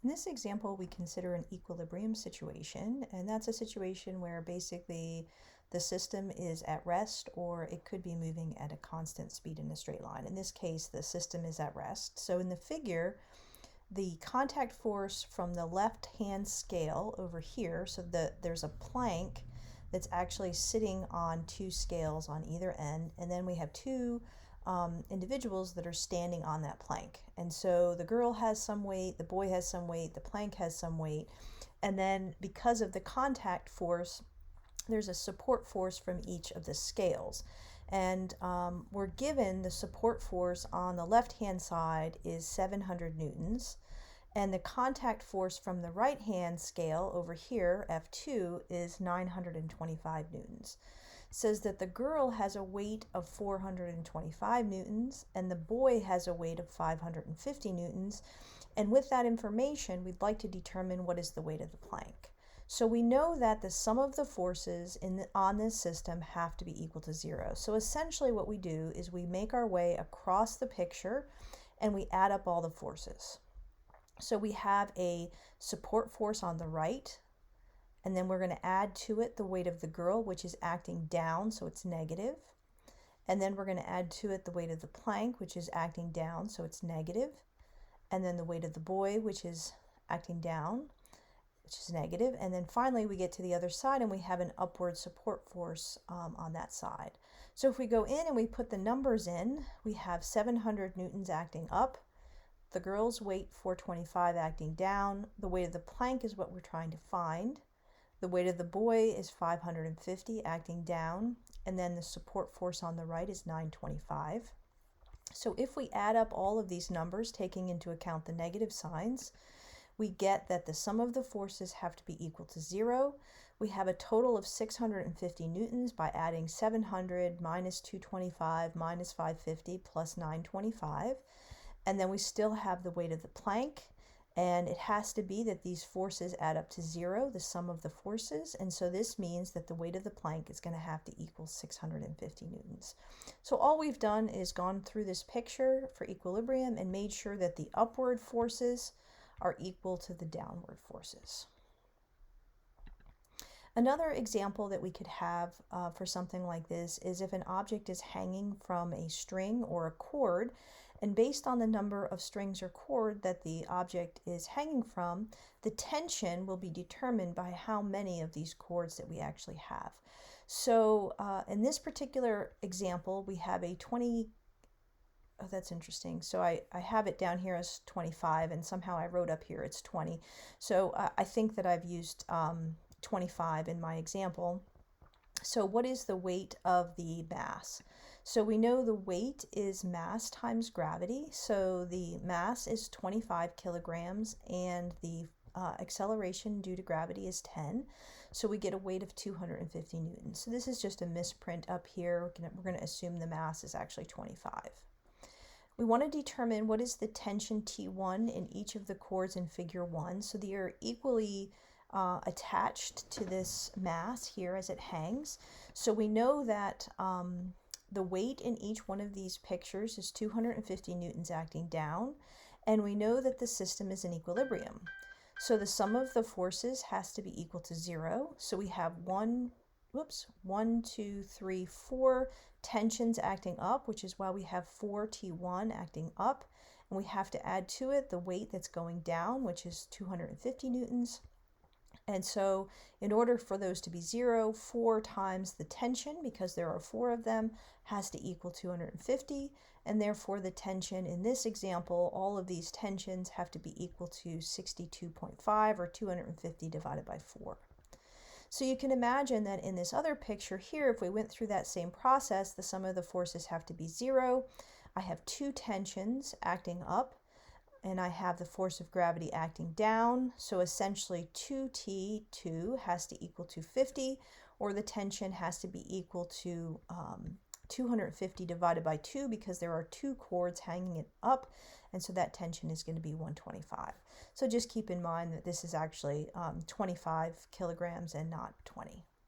In this example, we consider an equilibrium situation, and that's a situation where basically the system is at rest, or it could be moving at a constant speed in a straight line. In this case, the system is at rest. So in the figure, the contact force from the left-hand scale over here, so there's a plank that's actually sitting on two scales on either end, and then we have two individuals that are standing on that plank. And so the girl has some weight, the boy has some weight, the plank has some weight, and then because of the contact force, there's a support force from each of the scales. And we're given the support force on the left-hand side is 700 newtons, and the contact force from the right-hand scale over here, F2, is 925 newtons. It says that the girl has a weight of 425 newtons, and the boy has a weight of 550 newtons. And with that information, we'd like to determine what is the weight of the plank. So we know that the sum of the forces on this system have to be equal to 0. So essentially what we do is we make our way across the picture and we add up all the forces. So we have a support force on the right, and then we're going to add to it the weight of the girl, which is acting down, so it's negative. And then we're going to add to it the weight of the plank, which is acting down, so it's negative. And then the weight of the boy, which is acting down, which is negative. And then finally we get to the other side and we have an upward support force on that side. So if we go in and we put the numbers in, we have 700 newtons acting up, the girl's weight 425 acting down, the weight of the plank is what we're trying to find, the weight of the boy is 550 acting down, and then the support force on the right is 925. So if we add up all of these numbers, taking into account the negative signs, we get that the sum of the forces have to be equal to 0. We have a total of 650 newtons by adding 700 minus 225 minus 550 plus 925. And then we still have the weight of the plank, and it has to be that these forces add up to 0, the sum of the forces, and so this means that the weight of the plank is going to have to equal 650 newtons. So all we've done is gone through this picture for equilibrium and made sure that the upward forces are equal to the downward forces. Another example that we could have for something like this is if an object is hanging from a string or a cord, and based on the number of strings or cord that the object is hanging from, the tension will be determined by how many of these cords that we actually have. So in this particular example, we have a 20. Oh, that's interesting. So I have it down here as 25, and somehow I wrote up here it's 20. So I think that I've used 25 in my example. So what is the weight of the mass? So we know the weight is mass times gravity. So the mass is 25 kilograms and the acceleration due to gravity is 10. So we get a weight of 250 newtons. So this is just a misprint up here. We're going to assume the mass is actually 25. We want to determine what is the tension T1 in each of the cords in figure 1. So they are equally attached to this mass here as it hangs. So we know that the weight in each one of these pictures is 250 newtons acting down, and we know that the system is in equilibrium. So the sum of the forces has to be equal to 0. So we have 1, 2, 3, 4 tensions acting up, which is why we have 4 T1 acting up, and we have to add to it the weight that's going down, which is 250 newtons. And so in order for those to be 0, 4 times the tension, because there are 4 of them, has to equal 250, and therefore the tension in this example, all of these tensions have to be equal to 62.5, or 250 divided by 4. So you can imagine that in this other picture here, if we went through that same process, the sum of the forces have to be 0. I have 2 tensions acting up, and I have the force of gravity acting down. So essentially 2T2 has to equal 250, or the tension has to be equal to 250 divided by 2, because there are 2 cords hanging it up, and so that tension is going to be 125. So just keep in mind that this is actually 25 kilograms and not 20.